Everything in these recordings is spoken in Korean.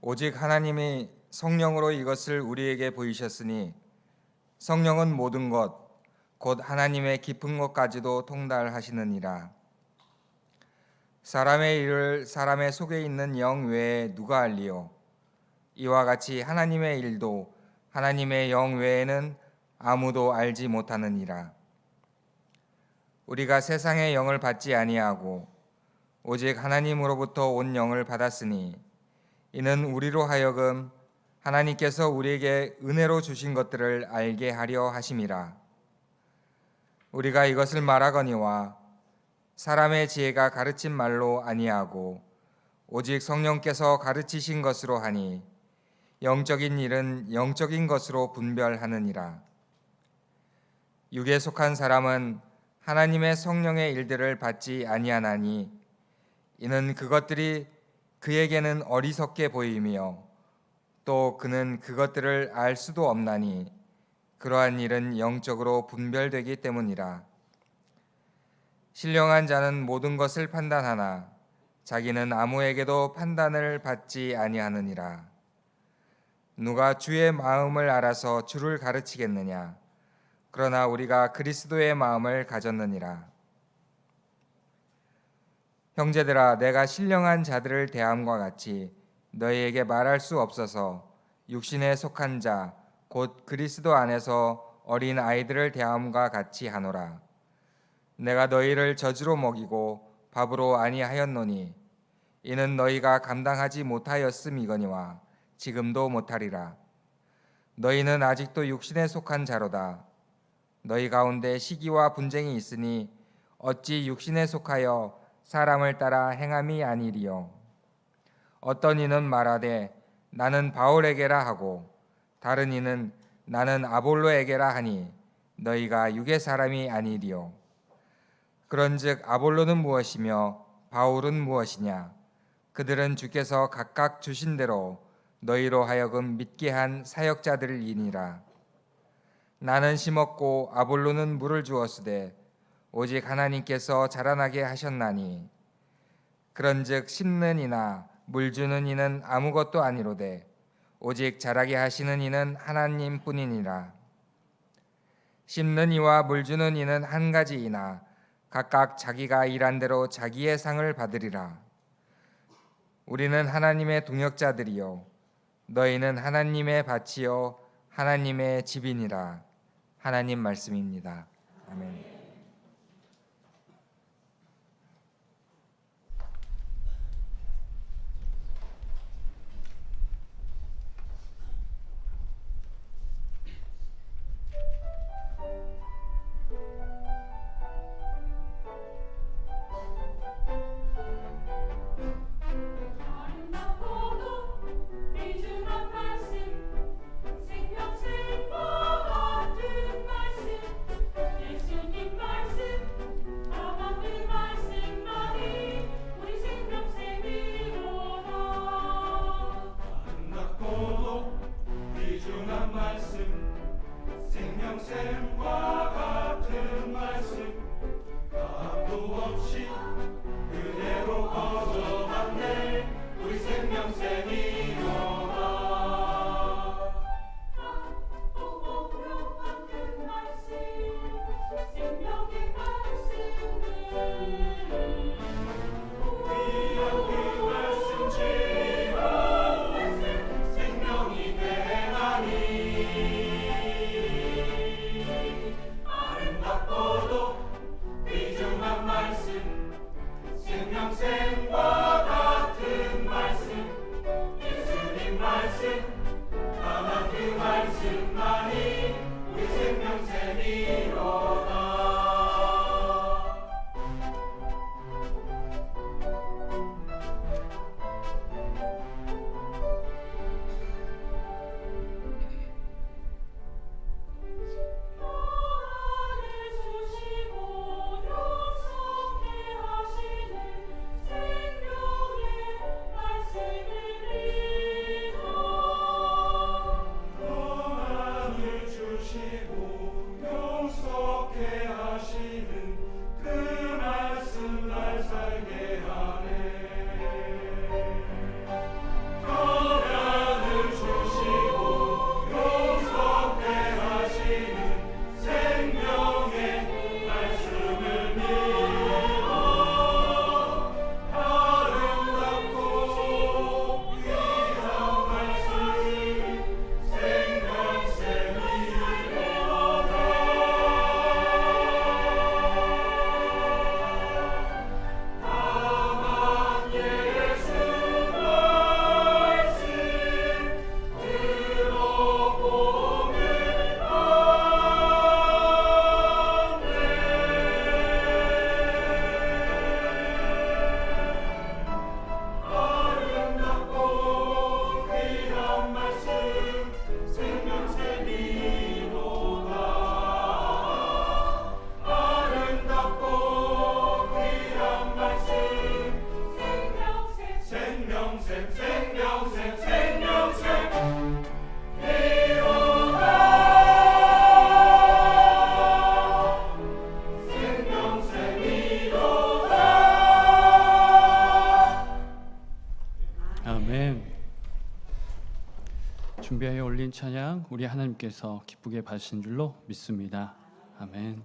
오직 하나님이 성령으로 이것을 우리에게 보이셨으니 성령은 모든 것 곧 하나님의 깊은 것까지도 통달하시느니라. 사람의 일을 사람의 속에 있는 영 외에 누가 알리요? 이와 같이 하나님의 일도 하나님의 영 외에는 아무도 알지 못하느니라. 우리가 세상의 영을 받지 아니하고 오직 하나님으로부터 온 영을 받았으니 이는 우리로 하여금 하나님께서 우리에게 은혜로 주신 것들을 알게 하려 하심이라. 우리가 이것을 말하거니와 사람의 지혜가 가르친 말로 아니하고 오직 성령께서 가르치신 것으로 하니 영적인 일은 영적인 것으로 분별하느니라. 육에 속한 사람은 하나님의 성령의 일들을 받지 아니하나니 이는 그것들이 그에게는 어리석게 보이며 또 그는 그것들을 알 수도 없나니 그러한 일은 영적으로 분별되기 때문이라. 신령한 자는 모든 것을 판단하나 자기는 아무에게도 판단을 받지 아니하느니라. 누가 주의 마음을 알아서 주를 가르치겠느냐? 그러나 우리가 그리스도의 마음을 가졌느니라. 형제들아, 내가 신령한 자들을 대함과 같이 너희에게 말할 수 없어서 육신에 속한 자 곧 그리스도 안에서 어린 아이들을 대함과 같이 하노라. 내가 너희를 젖으로 먹이고 밥으로 아니하였노니 이는 너희가 감당하지 못하였음이거니와 지금도 못하리라. 너희는 아직도 육신에 속한 자로다. 너희 가운데 시기와 분쟁이 있으니 어찌 육신에 속하여 사람을 따라 행함이 아니리요. 어떤 이는 말하되 나는 바울에게라 하고 다른 이는 나는 아볼로에게라 하니 너희가 육의 사람이 아니리요. 그런즉 아볼로는 무엇이며 바울은 무엇이냐? 그들은 주께서 각각 주신 대로 너희로 하여금 믿게 한 사역자들이니라. 나는 심었고 아볼로는 물을 주었으되 오직 하나님께서 자라나게 하셨나니 그런즉 심는 이나 물 주는 이는 아무것도 아니로되 오직 자라게 하시는 이는 하나님뿐이니라. 심는 이와 물 주는 이는 한 가지이나 각각 자기가 일한 대로 자기의 상을 받으리라. 우리는 하나님의 동역자들이요 너희는 하나님의 밭이요 하나님의 집이니라. 하나님 말씀입니다. 아멘. 생명샘과 같은 말씀 예수님 준비하여 올린 찬양 우리 하나님께서 기쁘게 받으신 줄로 믿습니다. 아멘.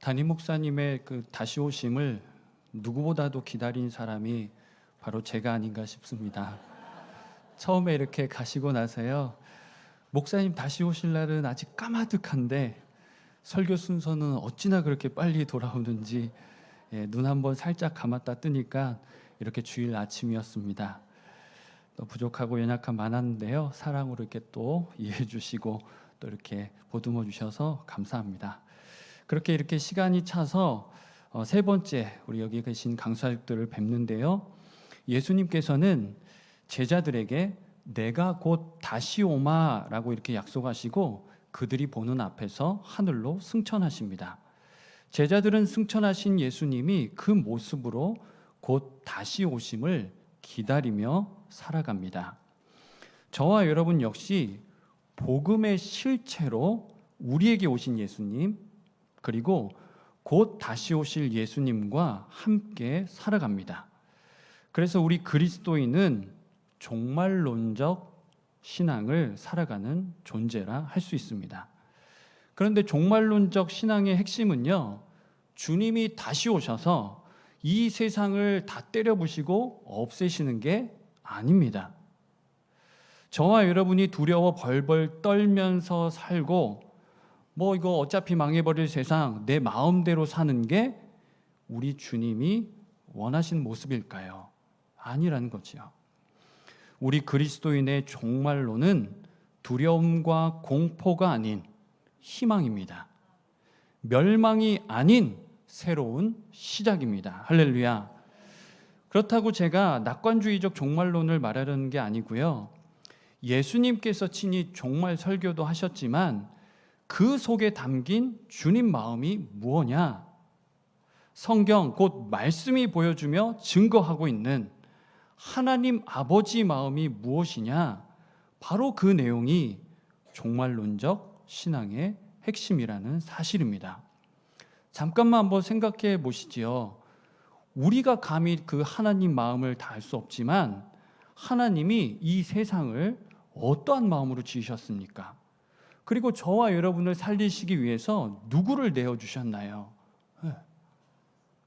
담임 목사님의 그 다시 오심을 누구보다도 기다린 사람이 바로 제가 아닌가 싶습니다. 처음에 이렇게 가시고 나서요, 목사님 다시 오실 날은 아직 까마득한데 설교 순서는 어찌나 그렇게 빨리 돌아오는지 눈 한번 살짝 감았다 뜨니까 이렇게 주일 아침이었습니다. 또 부족하고 연약한 많았는데요, 사랑으로 이렇게 또 이해해 주시고 또 이렇게 보듬어 주셔서 감사합니다. 그렇게 이렇게 시간이 차서 세 번째 우리 여기 계신 강사님들을 뵙는데요, 예수님께서는 제자들에게 내가 곧 다시 오마라고 이렇게 약속하시고 그들이 보는 앞에서 하늘로 승천하십니다. 제자들은 승천하신 예수님이 그 모습으로 곧 다시 오심을 기다리며 살아갑니다. 저와 여러분 역시 복음의 실체로 우리에게 오신 예수님, 그리고 곧 다시 오실 예수님과 함께 살아갑니다. 그래서 우리 그리스도인은 종말론적 신앙을 살아가는 존재라 할 수 있습니다. 그런데 종말론적 신앙의 핵심은요, 주님이 다시 오셔서 이 세상을 다 때려부시고 없애시는 게 아닙니다. 저와 여러분이 두려워 벌벌 떨면서 살고 이거 어차피 망해버릴 세상 내 마음대로 사는 게 우리 주님이 원하신 모습일까요? 아니라는 거지요. 우리 그리스도인의 종말론은 두려움과 공포가 아닌 희망입니다. 멸망이 아닌 새로운 시작입니다. 할렐루야. 그렇다고 제가 낙관주의적 종말론을 말하려는 게 아니고요, 예수님께서 친히 종말 설교도 하셨지만 그 속에 담긴 주님 마음이 무엇냐? 성경 곧 말씀이 보여주며 증거하고 있는 하나님 아버지 마음이 무엇이냐? 바로 그 내용이 종말론적 신앙의 핵심이라는 사실입니다. 잠깐만 한번 생각해 보시지요. 우리가 감히 그 하나님 마음을 다 알 수 없지만 하나님이 이 세상을 어떠한 마음으로 지으셨습니까? 그리고 저와 여러분을 살리시기 위해서 누구를 내어주셨나요?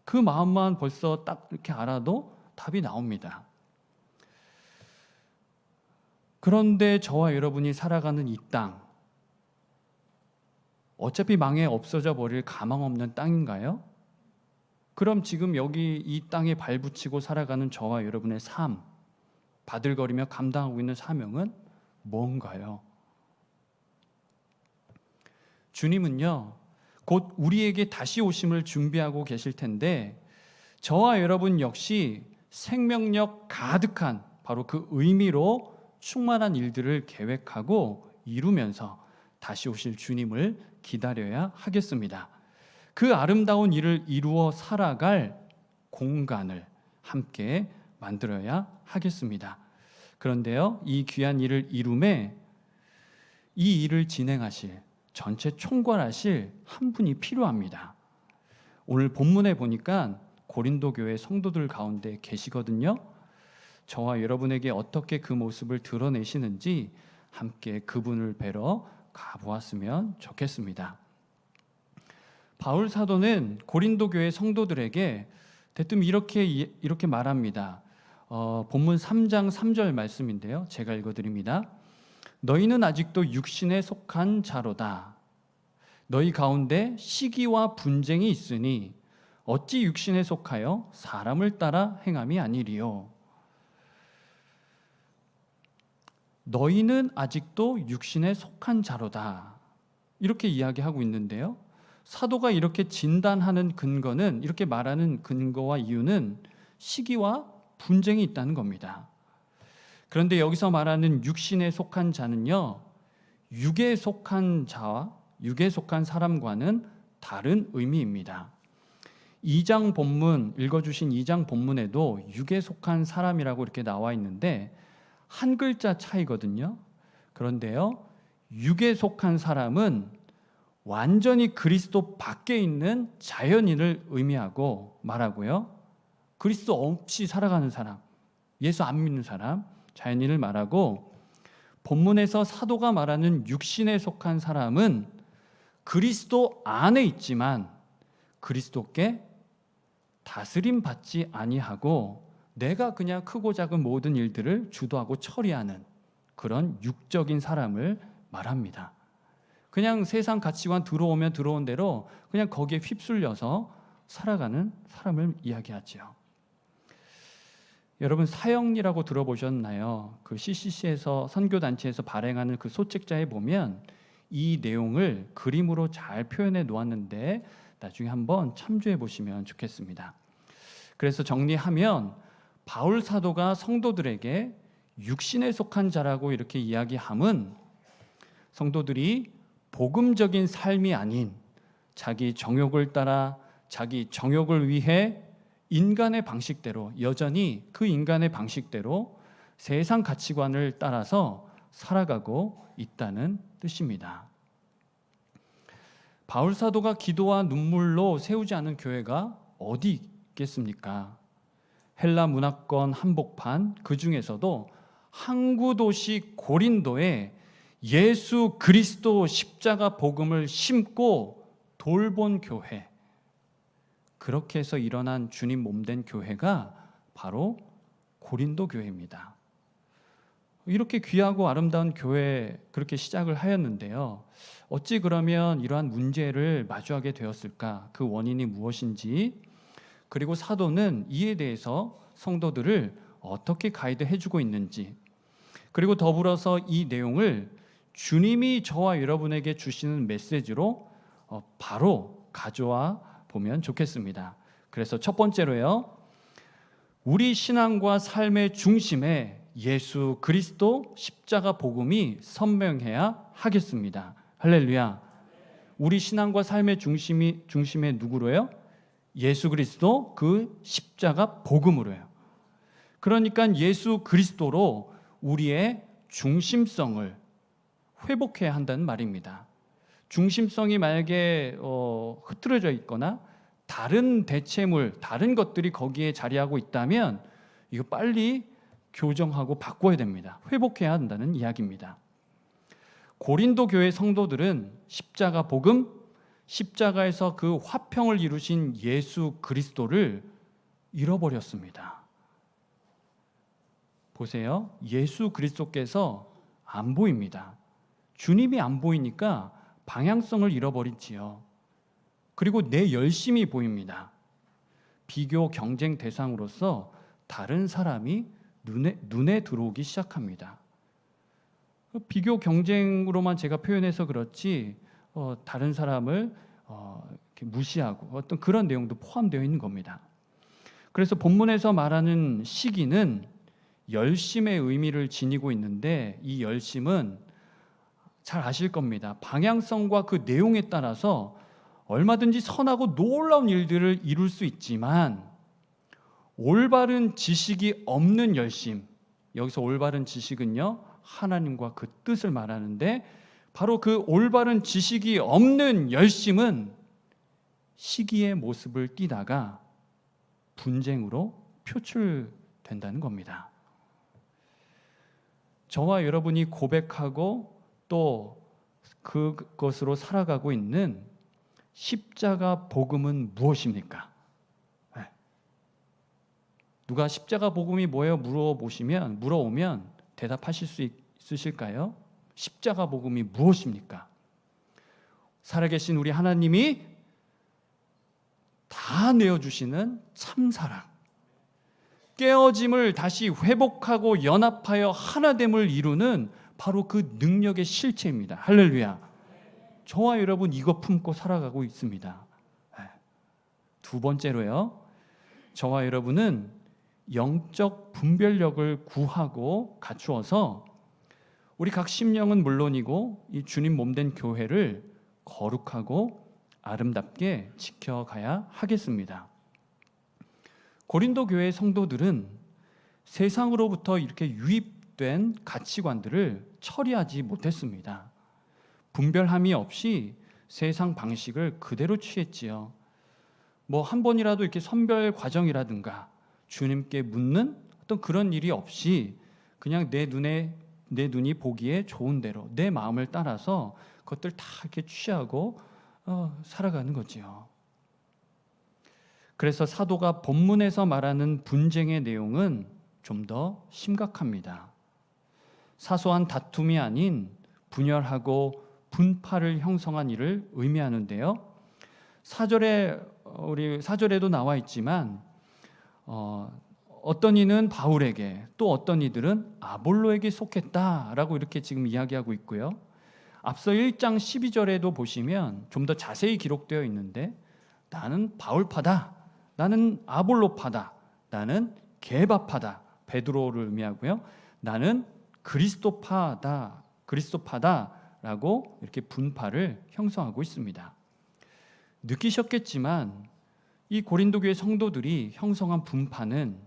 그 마음만 벌써 딱 이렇게 알아도 답이 나옵니다. 그런데 저와 여러분이 살아가는 이 땅, 어차피 망해 없어져 버릴 가망 없는 땅인가요? 그럼 지금 여기 이 땅에 발붙이고 살아가는 저와 여러분의 삶, 바들거리며 감당하고 있는 사명은 뭔가요? 주님은요, 곧 우리에게 다시 오심을 준비하고 계실 텐데 저와 여러분 역시 생명력 가득한 바로 그 의미로 충만한 일들을 계획하고 이루면서 다시 오실 주님을 기다려야 하겠습니다. 그 아름다운 일을 이루어 살아갈 공간을 함께 만들어야 하겠습니다. 그런데요, 이 귀한 일을 이룸에 이 일을 진행하실, 전체 총괄하실 한 분이 필요합니다. 오늘 본문에 보니까 고린도 교회 성도들 가운데 계시거든요. 저와 여러분에게 어떻게 그 모습을 드러내시는지 함께 그분을 뵈러 가보았으면 좋겠습니다. 바울 사도는 고린도 교회 성도들에게 대뜸 이렇게 말합니다. 본문 3장 3절 말씀인데요, 제가 읽어드립니다. 너희는 아직도 육신에 속한 자로다. 너희 가운데 시기와 분쟁이 있으니 어찌 육신에 속하여 사람을 따라 행함이 아니리요. 너희는 아직도 육신에 속한 자로다. 이렇게 이야기하고 있는데요, 사도가 이렇게 진단하는 근거는, 이렇게 말하는 근거와 이유는 시기와 분쟁이 있다는 겁니다. 그런데 여기서 말하는 육신에 속한 자는요, 육에 속한 자와 육에 속한 사람과는 다른 의미입니다. 2장 본문, 읽어주신 2장 본문에도 육에 속한 사람이라고 이렇게 나와 있는데 한 글자 차이거든요. 그런데요, 육에 속한 사람은 완전히 그리스도 밖에 있는 자연인을 의미하고 말하고요, 그리스도 없이 살아가는 사람, 예수 안 믿는 사람, 자연인을 말하고, 본문에서 사도가 말하는 육신에 속한 사람은 그리스도 안에 있지만 그리스도께 다스림 받지 아니하고 내가 그냥 크고 작은 모든 일들을 주도하고 처리하는 그런 육적인 사람을 말합니다. 그냥 세상 가치관 들어오면 들어온 대로 그냥 거기에 휩쓸려서 살아가는 사람을 이야기하죠. 여러분, 사형리라고 들어보셨나요? 그 CCC에서 선교단체에서 발행하는 그 소책자에 보면 이 내용을 그림으로 잘 표현해 놓았는데 나중에 한번 참조해 보시면 좋겠습니다. 그래서 정리하면 바울 사도가 성도들에게 육신에 속한 자라고 이렇게 이야기함은 성도들이 복음적인 삶이 아닌 자기 정욕을 따라 자기 정욕을 위해 인간의 방식대로, 여전히 그 인간의 방식대로 세상 가치관을 따라서 살아가고 있다는 뜻입니다. 바울 사도가 기도와 눈물로 세우지 않은 교회가 어디 있겠습니까? 헬라 문화권 한복판, 그 중에서도 항구 도시 고린도에 예수 그리스도 십자가 복음을 심고 돌본 교회, 그렇게 해서 일어난 주님 몸된 교회가 바로 고린도 교회입니다. 이렇게 귀하고 아름다운 교회 그렇게 시작을 하였는데요. 어찌 그러면 이러한 문제를 마주하게 되었을까? 그 원인이 무엇인지, 그리고 사도는 이에 대해서 성도들을 어떻게 가이드해주고 있는지, 그리고 더불어서 이 내용을 주님이 저와 여러분에게 주시는 메시지로 바로 가져와 보면 좋겠습니다. 그래서 첫 번째로요, 우리 신앙과 삶의 중심에 예수 그리스도 십자가 복음이 선명해야 하겠습니다. 할렐루야. 우리 신앙과 삶의 중심에 누구로요? 예수 그리스도 그 십자가 복음으로요. 그러니까 예수 그리스도로 우리의 중심성을 회복해야 한다는 말입니다. 중심성이 만약에 흐트러져 있거나 다른 대체물, 다른 것들이 거기에 자리하고 있다면 이거 빨리 교정하고 바꿔야 됩니다. 회복해야 한다는 이야기입니다. 고린도 교회 성도들은 십자가 복음, 십자가에서 그 화평을 이루신 예수 그리스도를 잃어버렸습니다. 보세요. 예수 그리스도께서 안 보입니다. 주님이 안 보이니까 방향성을 잃어버리지요. 그리고 내 열심이 보입니다. 비교 경쟁 대상으로서 다른 사람이 눈에 들어오기 시작합니다. 비교 경쟁으로만 제가 표현해서 그렇지 다른 사람을 이렇게 무시하고 어떤 그런 내용도 포함되어 있는 겁니다. 그래서 본문에서 말하는 시기는 열심의 의미를 지니고 있는데 이 열심은 잘 아실 겁니다. 방향성과 그 내용에 따라서 얼마든지 선하고 놀라운 일들을 이룰 수 있지만 올바른 지식이 없는 열심, 여기서 올바른 지식은요 하나님과 그 뜻을 말하는데 바로 그 올바른 지식이 없는 열심은 시기의 모습을 띠다가 분쟁으로 표출된다는 겁니다. 저와 여러분이 고백하고 또 그것으로 살아가고 있는 십자가 복음은 무엇입니까? 누가 십자가 복음이 뭐예요? 물어오면 대답하실 수 있으실까요? 십자가 복음이 무엇입니까? 살아계신 우리 하나님이 다 내어주시는 참사랑, 깨어짐을 다시 회복하고 연합하여 하나됨을 이루는 바로 그 능력의 실체입니다. 할렐루야. 저와 여러분 이거 품고 살아가고 있습니다. 두 번째로요, 저와 여러분은 영적 분별력을 구하고 갖추어서 우리 각 심령은 물론이고 이 주님 몸된 교회를 거룩하고 아름답게 지켜가야 하겠습니다. 고린도 교회 성도들은 세상으로부터 이렇게 유입된 가치관들을 처리하지 못했습니다. 분별함이 없이 세상 방식을 그대로 취했지요. 뭐 한 번이라도 이렇게 선별 과정이라든가 주님께 묻는 어떤 그런 일이 없이 그냥 내 눈이 보기에 좋은 대로 내 마음을 따라서 그것들 다 이렇게 취하고 살아가는 거지요. 그래서 사도가 본문에서 말하는 분쟁의 내용은 좀 더 심각합니다. 사소한 다툼이 아닌 분열하고 분파를 형성한 일을 의미하는데요. 우리 사절에도 나와 있지만 어떤 이는 바울에게 또 어떤 이들은 아볼로에게 속했다라고 이렇게 지금 이야기하고 있고요. 앞서 1장 12절에도 보시면 좀 더 자세히 기록되어 있는데 나는 바울파다, 나는 아볼로파다, 나는 게바파다, 베드로를 의미하고요. 나는 그리스도파다라고 이렇게 분파를 형성하고 있습니다. 느끼셨겠지만 이 고린도 교회 성도들이 형성한 분파는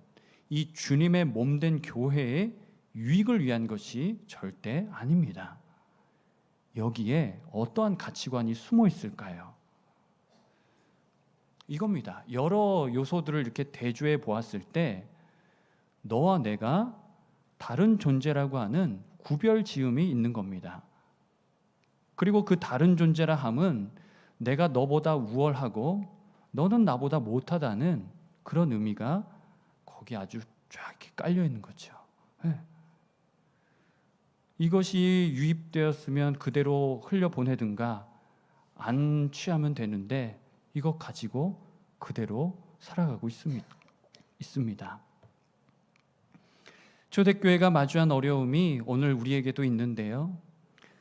이 주님의 몸된 교회의 유익을 위한 것이 절대 아닙니다. 여기에 어떠한 가치관이 숨어 있을까요? 이겁니다. 여러 요소들을 이렇게 대조해 보았을 때 너와 내가 다른 존재라고 하는 구별 지음이 있는 겁니다. 그리고 그 다른 존재라 함은 내가 너보다 우월하고 너는 나보다 못하다는 그런 의미가 거기 아주 쫙 이렇게 깔려 있는 거죠. 네. 이것이 유입되었으면 그대로 흘려보내든가 안 취하면 되는데 이것 가지고 그대로 살아가고 있습니다. 초대교회가 마주한 어려움이 오늘 우리에게도 있는데요.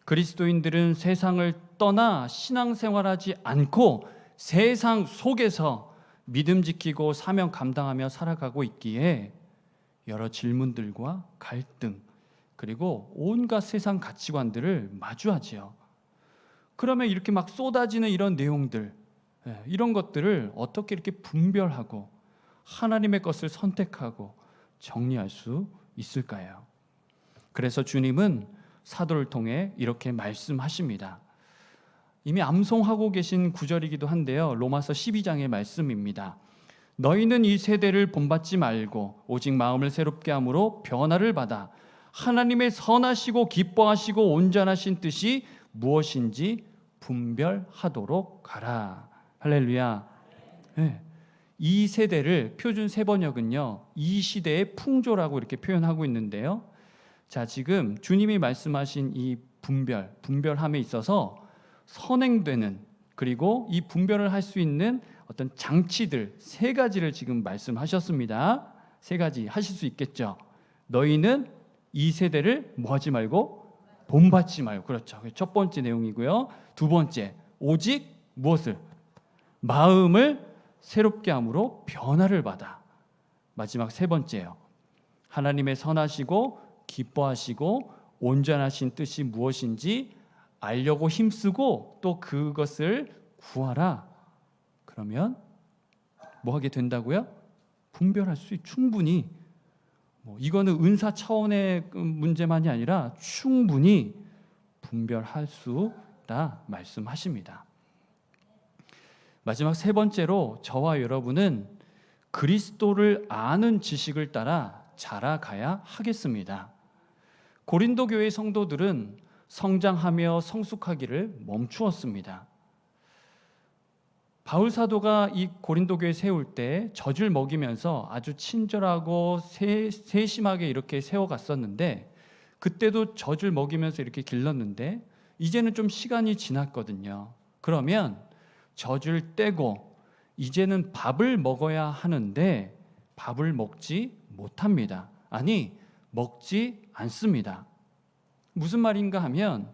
그리스도인들은 세상을 떠나 신앙생활하지 않고 세상 속에서 믿음 지키고 사명 감당하며 살아가고 있기에 여러 질문들과 갈등 그리고 온갖 세상 가치관들을 마주하지요. 그러면 이렇게 막 쏟아지는 이런 내용들, 이런 것들을 어떻게 이렇게 분별하고 하나님의 것을 선택하고 정리할 수 있을까요? 그래서 주님은 사도를 통해 이렇게 말씀하십니다. 이미 암송하고 계신 구절이기도 한데요. 로마서 12장의 말씀입니다. 너희는 이 세대를 본받지 말고 오직 마음을 새롭게 함으로 변화를 받아 하나님의 선하시고 기뻐하시고 온전하신 뜻이 무엇인지 분별하도록 가라. 할렐루야. 네. 이 세대를 표준 세번역은요, 이 시대의 풍조라고 이렇게 표현하고 있는데요. 자, 지금 주님이 말씀하신 이 분별함에 있어서 선행되는 그리고 이 분별을 할 수 있는 어떤 장치들 세 가지를 지금 말씀하셨습니다. 세 가지 하실 수 있겠죠. 너희는 이 세대를 뭐 하지 말고 본받지 말고. 그렇죠. 첫 번째 내용이고요. 두 번째, 오직 무엇을? 마음을 새롭게 함으로 변화를 받아. 마지막 세 번째요. 하나님의 선하시고 기뻐하시고 온전하신 뜻이 무엇인지 알려고 힘쓰고 또 그것을 구하라. 그러면 뭐 하게 된다고요? 분별할 수 충분히. 이거는 은사 차원의 문제만이 아니라 충분히 분별할 수 있다 말씀하십니다. 마지막 세 번째로 저와 여러분은 그리스도를 아는 지식을 따라 자라가야 하겠습니다. 고린도 교회 성도들은 성장하며 성숙하기를 멈추었습니다. 바울 사도가 이 고린도 교회 세울 때 젖을 먹이면서 아주 친절하고 세심하게 이렇게 세워갔었는데 그때도 젖을 먹이면서 이렇게 길렀는데 이제는 좀 시간이 지났거든요. 그러면 젖을 떼고 이제는 밥을 먹어야 하는데 밥을 먹지 못합니다. 아니, 먹지 않습니다. 무슨 말인가 하면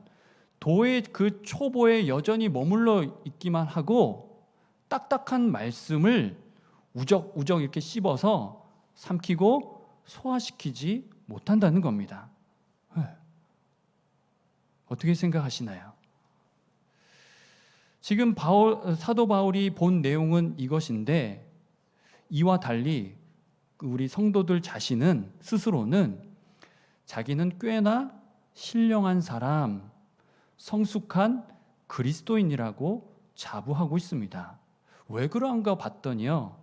도의 그 초보에 여전히 머물러 있기만 하고 딱딱한 말씀을 우적우적 이렇게 씹어서 삼키고 소화시키지 못한다는 겁니다. 어떻게 생각하시나요? 지금 사도 바울이 본 내용은 이것인데 이와 달리 우리 성도들 자신은 스스로는 자기는 꽤나 신령한 사람, 성숙한 그리스도인이라고 자부하고 있습니다. 왜 그러한가 봤더니요,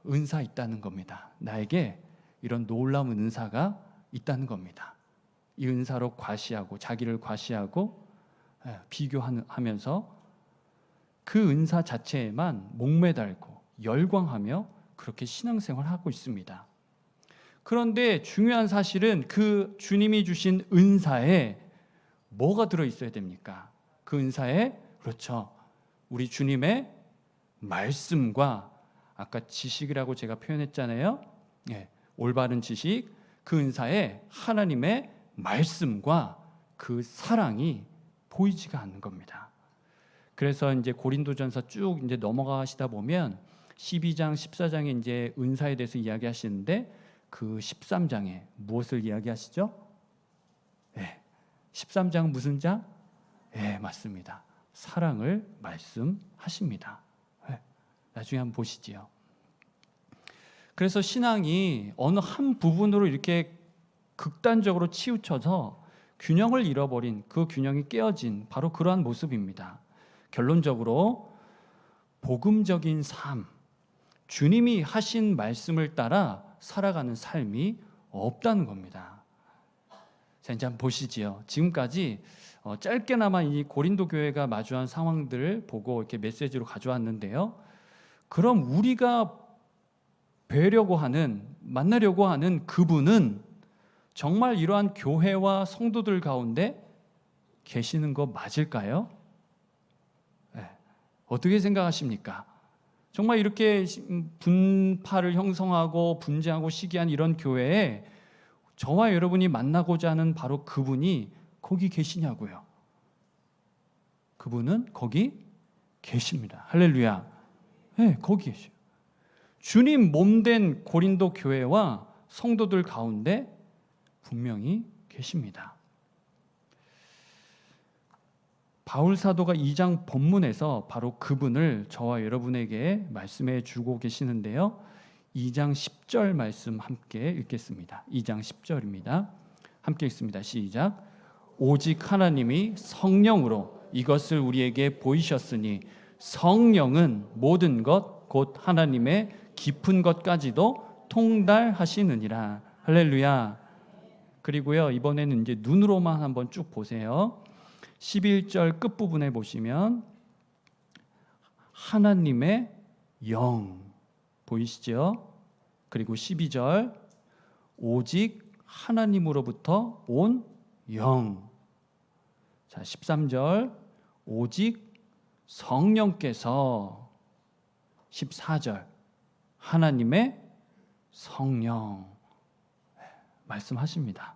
은사 있다는 겁니다. 나에게 이런 놀라운 은사가 있다는 겁니다. 이 은사로 과시하고 자기를 과시하고 비교하면서 그 은사 자체에만 목매달고 열광하며 그렇게 신앙생활을 하고 있습니다. 그런데 중요한 사실은 그 주님이 주신 은사에 뭐가 들어있어야 됩니까? 그 은사에 그렇죠. 우리 주님의 말씀과 아까 지식이라고 제가 표현했잖아요. 올바른 지식, 그 은사에 하나님의 말씀과 그 사랑이 보이지가 않는 겁니다. 그래서 이제 고린도전서 쭉 이제 넘어가시다 보면 12장, 14장에 이제 은사에 대해서 이야기하시는데 그 13장에 무엇을 이야기하시죠? 13장 무슨 장? 맞습니다. 사랑을 말씀하십니다. 나중에 한번 보시지요. 그래서 신앙이 어느 한 부분으로 이렇게 극단적으로 치우쳐서 균형을 잃어버린, 그 균형이 깨어진 바로 그러한 모습입니다. 결론적으로 복음적인 삶, 주님이 하신 말씀을 따라 살아가는 삶이 없다는 겁니다. 자, 이제 한번 보시지요. 지금까지 짧게나마 이 고린도 교회가 마주한 상황들을 보고 이렇게 메시지로 가져왔는데요. 그럼 우리가 뵈려고 하는, 만나려고 하는 그분은 정말 이러한 교회와 성도들 가운데 계시는 거 맞을까요? 어떻게 생각하십니까? 정말 이렇게 분파를 형성하고 분쟁하고 시기한 이런 교회에 저와 여러분이 만나고자 하는 바로 그분이 거기 계시냐고요. 그분은 거기 계십니다. 할렐루야. 거기 계셔요. 주님 몸된 고린도 교회와 성도들 가운데 분명히 계십니다. 바울 사도가 2장 본문에서 바로 그분을 저와 여러분에게 말씀해 주고 계시는데요. 2장 10절 말씀 함께 읽겠습니다. 2장 10절입니다. 함께 읽습니다. 시작. 오직 하나님이 성령으로 이것을 우리에게 보이셨으니 성령은 모든 것 곧 하나님의 깊은 것까지도 통달하시느니라. 할렐루야. 그리고요, 이번에는 이제 눈으로만 한번 쭉 보세요. 11절 끝부분에 보시면 하나님의 영 보이시죠? 그리고 12절 오직 하나님으로부터 온 영. 자, 13절 오직 성령께서. 14절 하나님의 성령 말씀하십니다.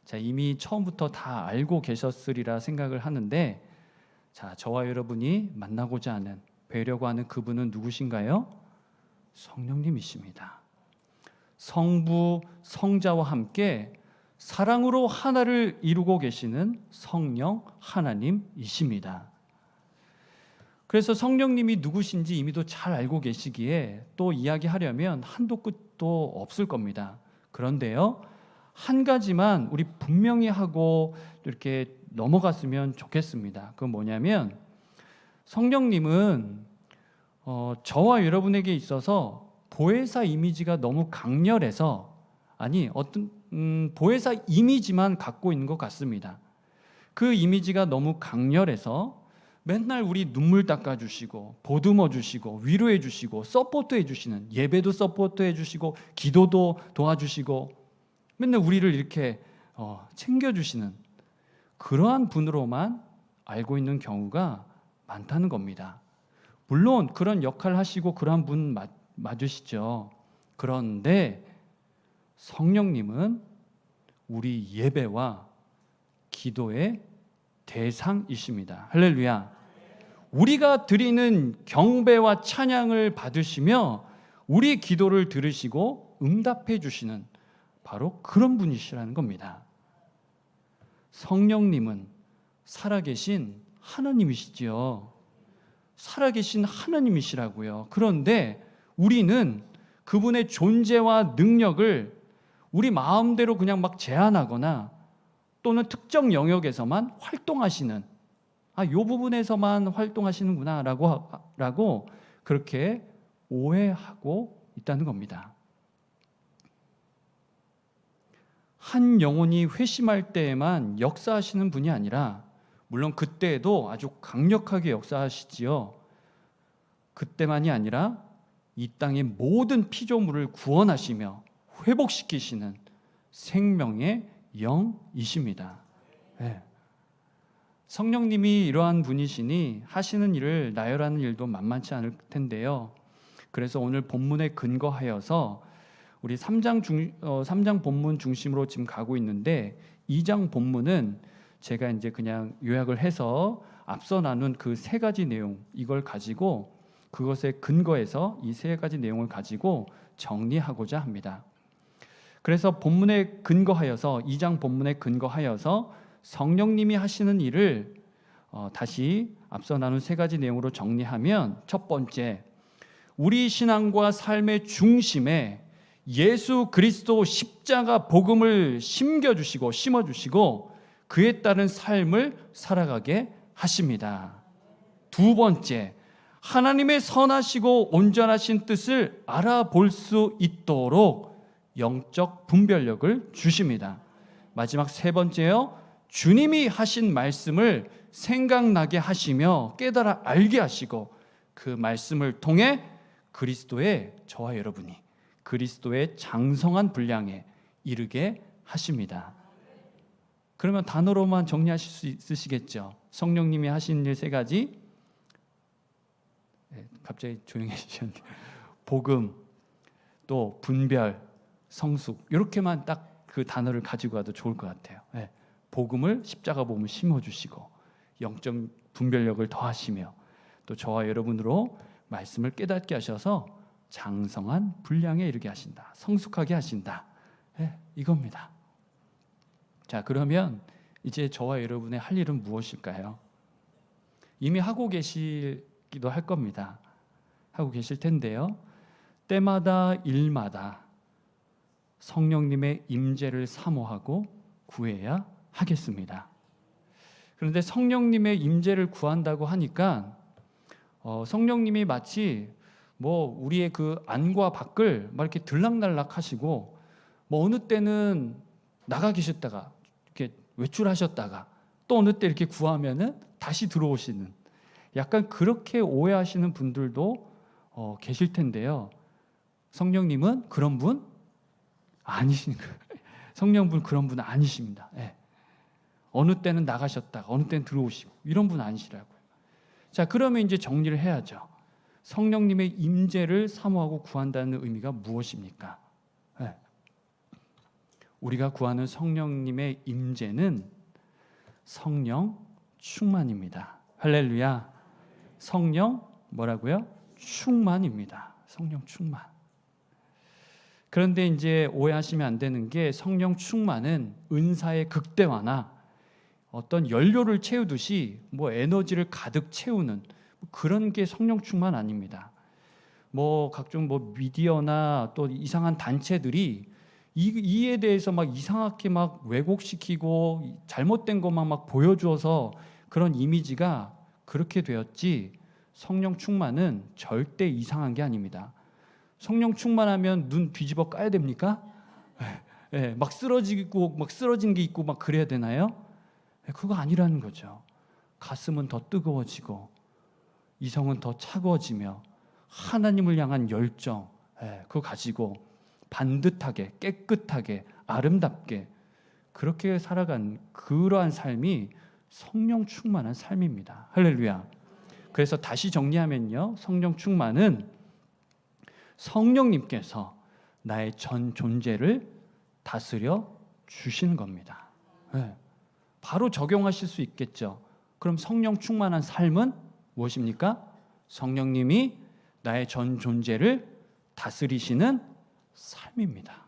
자, 이미 처음부터 다 알고 계셨으리라 생각을 하는데, 자, 저와 여러분이 만나고자 하는, 뵈려고 하는 그분은 누구신가요? 성령님이십니다. 성부, 성자와 함께 사랑으로 하나를 이루고 계시는 성령 하나님이십니다. 그래서 성령님이 누구신지 이미도 잘 알고 계시기에 또 이야기하려면 한도 끝도 없을 겁니다. 그런데요, 한 가지만 우리 분명히 하고 이렇게 넘어갔으면 좋겠습니다. 그건 뭐냐면 성령님은 저와 여러분에게 있어서 보혜사 이미지가 너무 강렬해서, 아니 어떤 보혜사 이미지만 갖고 있는 것 같습니다. 그 이미지가 너무 강렬해서 맨날 우리 눈물 닦아주시고 보듬어 주시고 위로해 주시고 서포트해 주시는, 예배도 서포트해 주시고 기도도 도와주시고 맨날 우리를 이렇게 챙겨주시는 그러한 분으로만 알고 있는 경우가 많다는 겁니다. 물론 그런 역할을 하시고 그러한 분 맞으시죠. 그런데 성령님은 우리 예배와 기도의 대상이십니다. 할렐루야. 우리가 드리는 경배와 찬양을 받으시며 우리 기도를 들으시고 응답해 주시는 바로 그런 분이시라는 겁니다. 성령님은 살아계신 하나님이시지요. 살아계신 하나님이시라고요. 그런데 우리는 그분의 존재와 능력을 우리 마음대로 그냥 막 제한하거나 또는 특정 영역에서만 활동하시는, 이 부분에서만 활동하시는구나 라고 그렇게 오해하고 있다는 겁니다. 한 영혼이 회심할 때에만 역사하시는 분이 아니라, 물론 그때에도 아주 강력하게 역사하시지요. 그때만이 아니라 이 땅의 모든 피조물을 구원하시며 회복시키시는 생명의 영이십니다. 네. 성령님이 이러한 분이시니 하시는 일을 나열하는 일도 만만치 않을 텐데요. 그래서 오늘 본문에 근거하여서 우리 3장 본문 중심으로 지금 가고 있는데, 2장 본문은 제가 이제 그냥 요약을 해서 앞서 나눈 그 세 가지 내용, 이걸 가지고 그것에 근거해서 이 세 가지 내용을 가지고 정리하고자 합니다. 그래서 본문에 근거하여서, 2장 본문에 근거하여서 성령님이 하시는 일을 다시 앞서 나눈 세 가지 내용으로 정리하면, 첫 번째, 우리 신앙과 삶의 중심에 예수 그리스도 십자가 복음을 심어주시고 그에 따른 삶을 살아가게 하십니다. 두 번째, 하나님의 선하시고 온전하신 뜻을 알아볼 수 있도록 영적 분별력을 주십니다. 마지막 세 번째요, 주님이 하신 말씀을 생각나게 하시며 깨달아 알게 하시고 그 말씀을 통해 그리스도의, 저와 여러분이 그리스도의 장성한 분량에 이르게 하십니다. 그러면 단어로만 정리하실 수 있으시겠죠? 성령님이 하신 일 세 가지, 갑자기 조용해지셨는데, 복음, 또 분별, 성숙, 이렇게만 딱 그 단어를 가지고 가도 좋을 것 같아요. 복음을, 십자가 복음을 심어주시고 영적 분별력을 더하시며 또 저와 여러분으로 말씀을 깨닫게 하셔서 장성한 분량에 이르게 하신다, 성숙하게 하신다, 이겁니다. 자, 그러면 이제 저와 여러분의 할 일은 무엇일까요? 이미 하고 계시기도 할 겁니다. 하고 계실 텐데요, 때마다 일마다 성령님의 임재를 사모하고 구해야 하겠습니다. 그런데 성령님의 임재를 구한다고 하니까 성령님이 마치 뭐 우리의 그 안과 밖을 막 이렇게 들락날락 하시고, 뭐 어느 때는 나가 계셨다가 이렇게 외출하셨다가 또 어느 때 이렇게 구하면은 다시 들어오시는, 약간 그렇게 오해하시는 분들도 계실 텐데요. 성령님은 그런 분 아니신 거예요. 성령분 그런 분 아니십니다. 어느 때는 나가셨다가 어느 때는 들어오시고 이런 분 아니시라고요. 자, 그러면 이제 정리를 해야죠. 성령님의 임재를 사모하고 구한다는 의미가 무엇입니까? 우리가 구하는 성령님의 임재는 성령 충만입니다. 할렐루야. 성령 뭐라고요? 충만입니다. 성령 충만. 그런데 이제 오해하시면 안 되는 게, 성령 충만은 은사의 극대화나 어떤 연료를 채우듯이 뭐 에너지를 가득 채우는 그런 게 성령 충만 아닙니다. 뭐 각종 뭐 미디어나 또 이상한 단체들이 이에 대해서 막 이상하게 막 왜곡시키고 잘못된 것만 막 보여주어서 그런 이미지가 그렇게 되었지, 성령 충만은 절대 이상한 게 아닙니다. 성령 충만하면 눈 뒤집어 까야 됩니까? 막 쓰러지고 막 쓰러진 게 있고 막 그래야 되나요? 그거 아니라는 거죠. 가슴은 더 뜨거워지고 이성은 더 차가워지며 하나님을 향한 열정, 그거 가지고 반듯하게 깨끗하게 아름답게 그렇게 살아간 그러한 삶이 성령 충만한 삶입니다. 할렐루야. 그래서 다시 정리하면요, 성령 충만은 성령님께서 나의 전 존재를 다스려 주시는 겁니다. 바로 적용하실 수 있겠죠. 그럼 성령 충만한 삶은 무엇입니까? 성령님이 나의 전 존재를 다스리시는 삶입니다.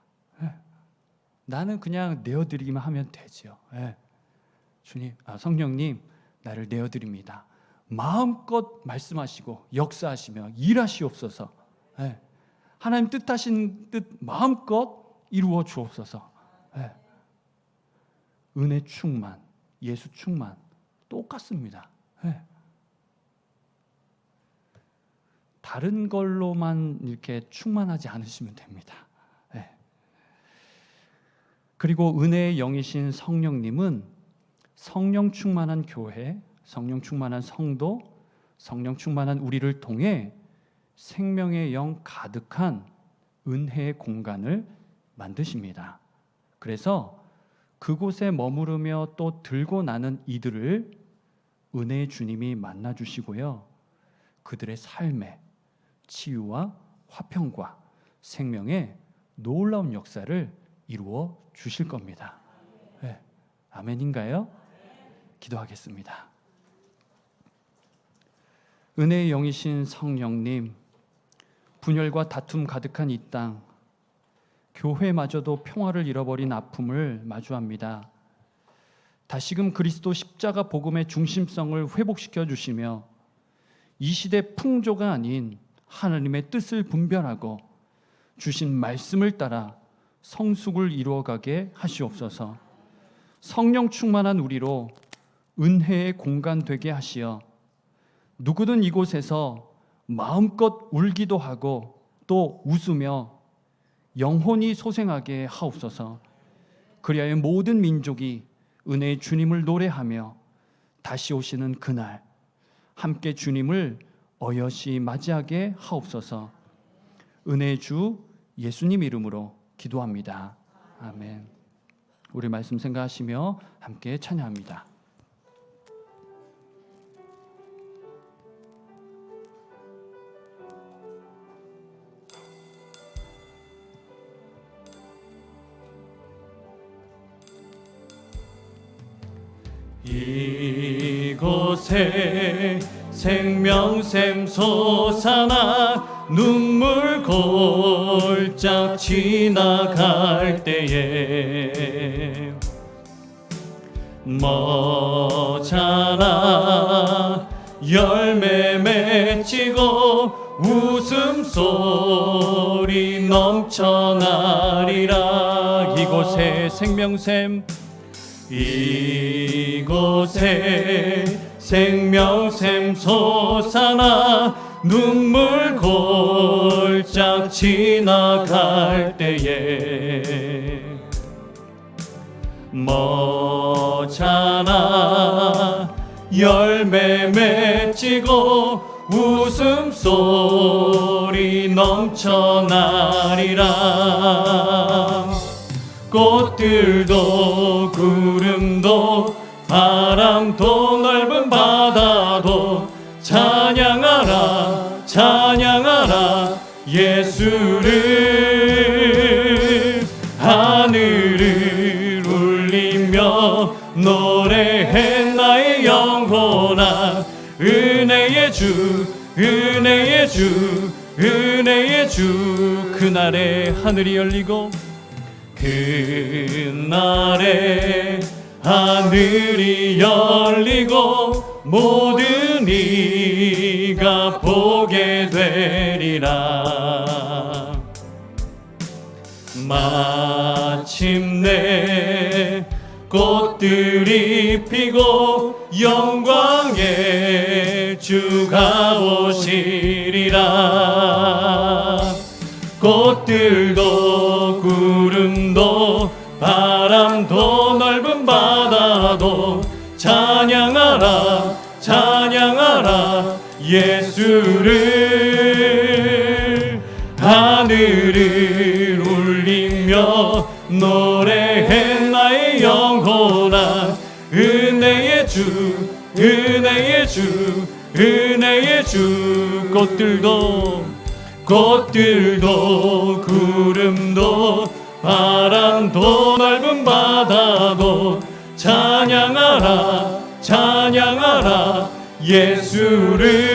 나는 그냥 내어드리기만 하면 되죠. 주님, 성령님, 나를 내어드립니다. 마음껏 말씀하시고 역사하시며 일하시옵소서. 하나님 뜻하신 뜻 마음껏 이루어 주옵소서. 은혜 충만, 예수 충만 똑같습니다. 다른 걸로만 이렇게 충만하지 않으시면 됩니다. 네. 그리고 은혜의 영이신 성령님은 성령 충만한 교회, 성령 충만한 성도, 성령 충만한 우리를 통해 생명의 영 가득한 은혜의 공간을 만드십니다. 그래서 그곳에 머무르며 또 들고 나는 이들을 은혜의 주님이 만나주시고요, 그들의 삶에 치유와 화평과 생명의 놀라운 역사를 이루어 주실 겁니다. 네. 아멘인가요? 기도하겠습니다. 은혜의 영이신 성령님, 분열과 다툼 가득한 이 땅, 교회마저도 평화를 잃어버린 아픔을 마주합니다. 다시금 그리스도 십자가 복음의 중심성을 회복시켜 주시며 이 시대 풍조가 아닌 하나님의 뜻을 분별하고 주신 말씀을 따라 성숙을 이루어가게 하시옵소서. 성령 충만한 우리로 은혜의 공간 되게 하시어 누구든 이곳에서 마음껏 울기도 하고 또 웃으며 영혼이 소생하게 하옵소서. 그리하여 모든 민족이 은혜의 주님을 노래하며 다시 오시는 그날 함께 주님을 어여시 맞이하게 하옵소서. 은혜의 주 예수님 이름으로 기도합니다. 아멘. 우리 말씀 생각하시며 함께 찬양합니다. 이곳에 생명샘 솟아나 눈물 골짝 지나갈 때에 머자라 열매 맺히고 웃음소리 넘쳐나리라. 이곳에 생명샘, 이곳에 생명샘 솟아나 눈물 골짝 지나갈 때에 머자라 열매 맺히고 웃음소리 넘쳐나리라. 꽃들도 구름도 바람도 넓은 바다도 찬양하라 찬양하라 예수를. 하늘을 울리며 노래해 나의 영혼아. 은혜의 주 은혜의 주 은혜의 주. 그날에 하늘이 열리고 그날에 하늘이 열리고 모든 이가 보게 되리라. 마침내 꽃들이 피고 영광의 주가 오시리라. 꽃들도 구름도 바람도 넓은 바다도 찬양하라 찬양하라 예수를. 하늘을 울리며 노래해 나의 영혼아. 은혜의 주 은혜의 주 은혜의 주. 꽃들도 구름도 바람도 넓은 바다도 찬양하라 찬양하라 예수를.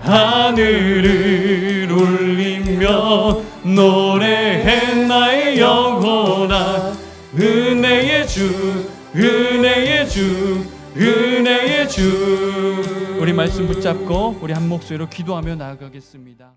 하늘을 울리며 노래해 나의 영혼아. 은혜의 주 은혜의 주 은혜의 주. 우리 말씀 붙잡고 우리 한 목소리로 기도하며 나아가겠습니다.